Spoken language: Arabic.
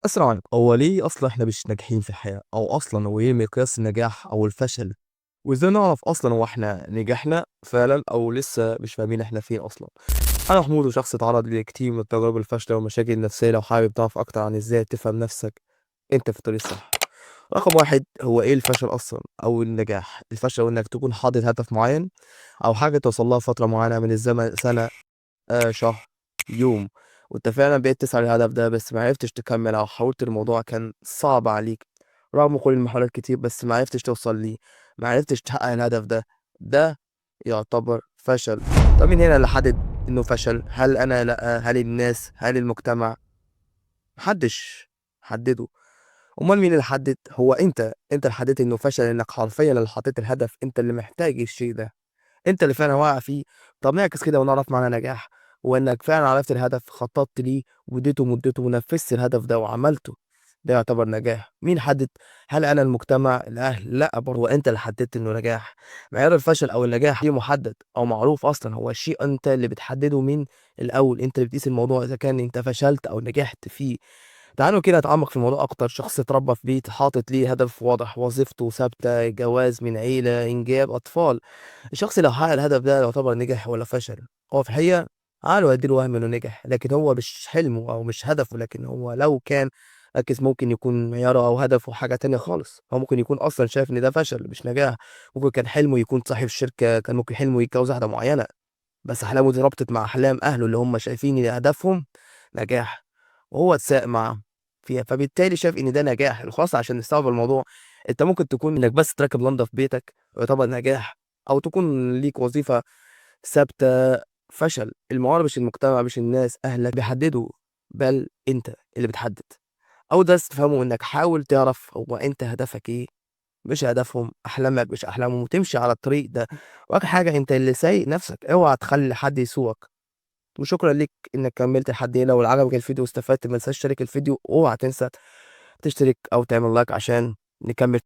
السلام عليكم. هو ليه اصلا احنا مش ناجحين في الحياة، او اصلا هو ايه مقياس النجاح او الفشل؟ وازاي نعرف اصلا هو احنا نجحنا فعلا او لسه مش فاهمين احنا فين اصلا؟ انا محمود، وشخص اتعرض لكتير من التجارب الفاشلة والمشاكل النفسية. لو حابب تعرف اكتر عن ازاي تفهم نفسك انت في الطريق الصح. رقم واحد، هو ايه الفشل اصلا او النجاح؟ الفشل هو انك تكون حاطط هدف معين او حاجة توصل لها فترة معينة من الزمن، سنة، شهر، يوم، وأنت فعلًا بقيت تسعى للهدف ده، بس ما عرفتش تكمّل أو حاولت الموضوع كان صعب عليك، رغم كل المحاولات كتير بس ما عرفتش توصل ليه، ما عرفتش تحقق الهدف ده، ده يعتبر فشل. طب مين هنا اللي حدد إنه فشل؟ هل أنا؟ لأ، هل الناس؟ هل المجتمع؟ ما حدش حدّده. أُمّال مين اللي حدد؟ هو أنت اللي حددت إنه فشل، لإنك حرفيًا اللي حطيت الهدف، أنت اللي محتاج الشيء ده. أنت اللي فعلًا واقع فيه. طب نعكس كده ونعرف معنى نجاح، هو إنك فعلًا عرفت الهدف، خططت ليه واديته مدته ونفذت الهدف ده وعملته، ده يعتبر نجاح. مين حدد؟ هل أنا، المجتمع، الأهل؟ لأ برضه، هو أنت اللي حددت إنه نجاح. معيار الفشل أو النجاح ليه محدد أو معروف أصلًا، هو شيء أنت اللي بتحدده من الأول، أنت اللي بتقيس الموضوع إذا كان أنت فشلت أو نجحت فيه. تعالوا كده نتعمق في الموضوع أكتر. شخص اتربى في بيت حاطط ليه هدف واضح، وظيفته ثابتة، جواز من عيلة، إنجاب أطفال. الشخص لو حقق الهدف ده يعتبر نجح والّا فشل؟ هو في الحقيقة عقله هيدّي له وهم إنه نجح، لكن هو مش حلمه أو مش هدفه. لكن هو لو كان ركّز ممكن يكون معياره أو هدفه حاجة تانية خالص. هو ممكن يكون أصلًا شايف إن ده فشل مش نجاح. ممكن كان حلمه يكون صاحب شركة، كان ممكن حلمه يتجوز واحدة معيّنة، بس أحلامه دي ربطت مع أحلام أهله اللي هم شايفين إن هدفهم نجاح، وهو اتساق معاهم فيها، فبالتالي شاف إن ده نجاح. الخلاصة عشان نستوعب الموضوع، أنت ممكن تكون إنك بس تركب لمبة في بيتك يعتبر نجاح، أو تكون ليك وظيفة ثابتة فشل. المعارض مش المجتمع، مش الناس، أهلك بيحددوا، بل أنت اللي بتحدد. أول درس تفهمه إنك حاول تعرف هو أنت هدفك إيه، مش هدفهم، أحلامك مش أحلامهم، وتمشي على الطريق ده. وآخر حاجة، أنت اللي سايق نفسك، اوعى تخلي حد يسوقك. وشكرًا ليك إنك كمّلت لحد هنا، ولو عجبك الفيديو واستفدت ما تنساش تشارك الفيديو، واوعى تنسى تشترك أو تعمل لايك عشان نكمّل.